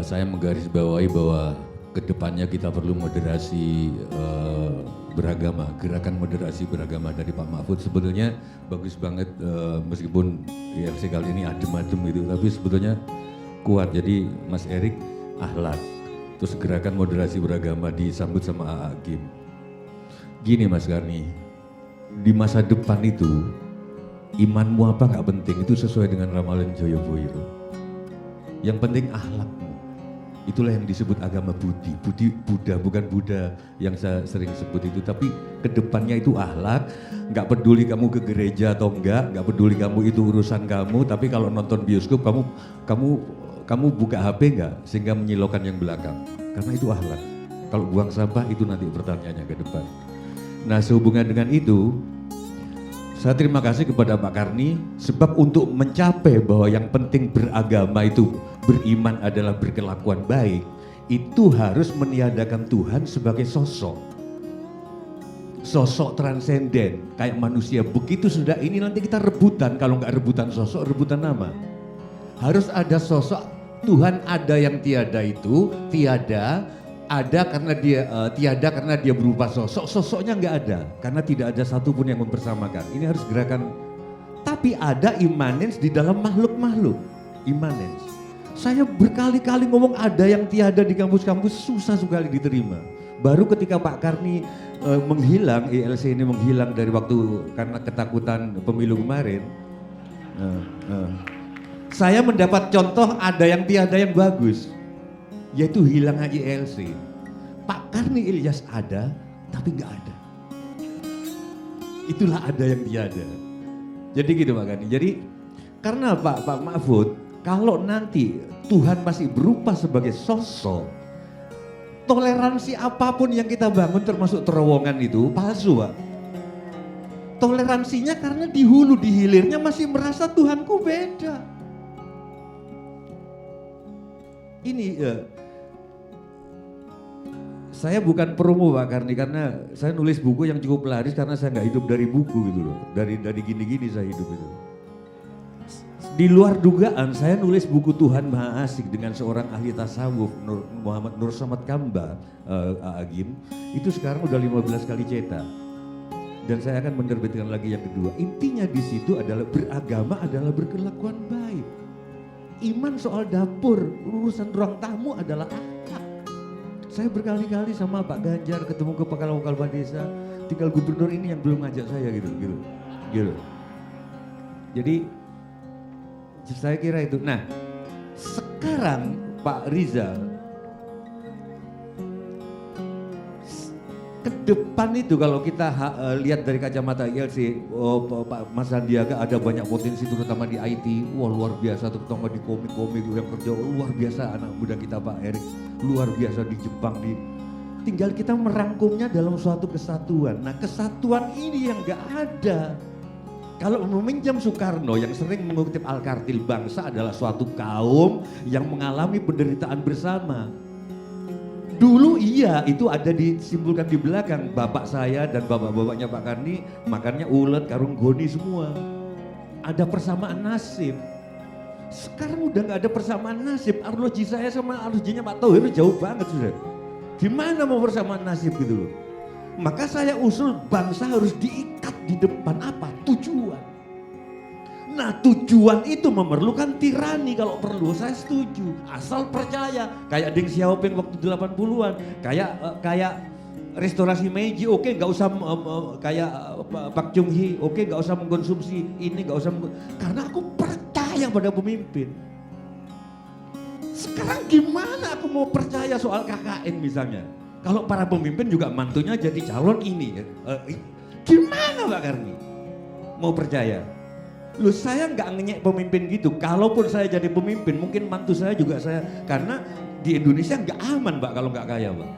saya menggarisbawahi bahwa kedepannya kita perlu moderasi beragama, gerakan moderasi beragama dari Pak Mahfud. Sebetulnya bagus banget meskipun ILC kali ini adem-adem gitu, tapi sebetulnya kuat. Jadi Mas Erik akhlak, terus gerakan moderasi beragama disambut sama A.A. Gim. Gini Mas Karni, di masa depan itu imanmu apa nggak penting, itu sesuai dengan ramalan Joyoboyo. Yang penting akhlakmu. Itulah yang disebut agama Budi. Buddha, bukan Buddha yang saya sering sebut itu, tapi kedepannya itu akhlak. Nggak peduli kamu ke gereja atau nggak peduli kamu itu urusan kamu. Tapi kalau nonton bioskop kamu buka HP nggak sehingga menyilaukan yang belakang, karena itu akhlak. Kalau buang sampah itu nanti pertanyaannya ke depan. Nah, sehubungan dengan itu, saya terima kasih kepada Pak Karni, sebab untuk mencapai bahwa yang penting beragama itu, beriman adalah berkelakuan baik, itu harus meniadakan Tuhan sebagai sosok. Sosok transenden, kayak manusia. Begitu sudah ini nanti kita rebutan, kalau nggak rebutan sosok, rebutan nama. Harus ada sosok Tuhan ada yang tiada itu, tiada. Ada karena dia tiada karena dia berupa sosok, sosoknya nggak ada karena tidak ada satupun yang mempersamakan. Ini harus gerakan, tapi ada imanens di dalam makhluk-makhluk, imanens. Saya berkali-kali ngomong ada yang tiada di kampus-kampus, susah sekali diterima. Baru ketika Pak Karni menghilang, ILC ini menghilang dari waktu karena ketakutan pemilu kemarin, saya mendapat contoh ada yang tiada yang bagus. Yaitu hilangnya ILC. Pak Karni Ilyas ada, tapi nggak ada. Itulah ada yang tiada. Jadi gitu Pak Karni. Jadi karena Pak Mahfud, kalau nanti Tuhan masih berupa sebagai sosok, toleransi apapun yang kita bangun termasuk terowongan itu palsu Pak. Toleransinya karena di hulu di hilirnya masih merasa Tuhanku beda. Ini saya bukan promo Pak Karni, karena saya nulis buku yang cukup laris karena saya nggak hidup dari buku gitu loh. Dari gini-gini saya hidup itu. Di luar dugaan saya nulis buku Tuhan Maha Asik dengan seorang ahli tasawuf Muhammad Nur Somad Kamba Agim. Itu sekarang udah 15 kali cetak. Dan saya akan menerbitkan lagi yang kedua. Intinya di situ adalah beragama adalah berkelakuan baik. Iman soal dapur, urusan ruang tamu adalah akhlak. Saya berkali-kali sama Pak Ganjar ketemu ke kepala desa, tinggal gubernur ini yang belum ngajak saya gitu. Jadi saya kira itu. Nah, sekarang Pak Rizal ke depan itu kalau kita lihat dari kacamata ILC, Pak Mas Sandiaga ada banyak potensi terutama di IT. Wah luar biasa, terutama di komik-komik yang kerja luar biasa. Anak muda kita Pak Erik luar biasa di Jepang. Tinggal kita merangkumnya dalam suatu kesatuan. Nah kesatuan ini yang gak ada. Kalau meminjam Soekarno yang sering mengutip Al-Kartil, bangsa adalah suatu kaum yang mengalami penderitaan bersama. Dulu iya itu ada disimpulkan di belakang, bapak saya dan bapak-bapaknya Pak Karni makannya ulet, karung goni semua. Ada persamaan nasib. Sekarang udah gak ada persamaan nasib, arloji saya sama arlojinya Pak Thohir jauh banget sudah. Gimana mau persamaan nasib gitu loh. Maka saya usul bangsa harus diikat di depan apa? Tujuan. Nah tujuan itu memerlukan tirani kalau perlu, saya setuju. Asal percaya, kayak Deng Xiaoping waktu 80-an, kayak restorasi Meiji, oke nggak usah kayak Pak Chung Hee, oke nggak usah mengkonsumsi ini, nggak usah karena aku percaya pada pemimpin. Sekarang gimana aku mau percaya soal KKN misalnya? Kalau para pemimpin juga mantunya jadi calon ini, gimana Pak Karni mau percaya? Loh saya nggak ngenyek pemimpin gitu. Kalaupun saya jadi pemimpin mungkin mantu saya juga saya. Karena di Indonesia nggak aman Pak kalau nggak kaya Pak.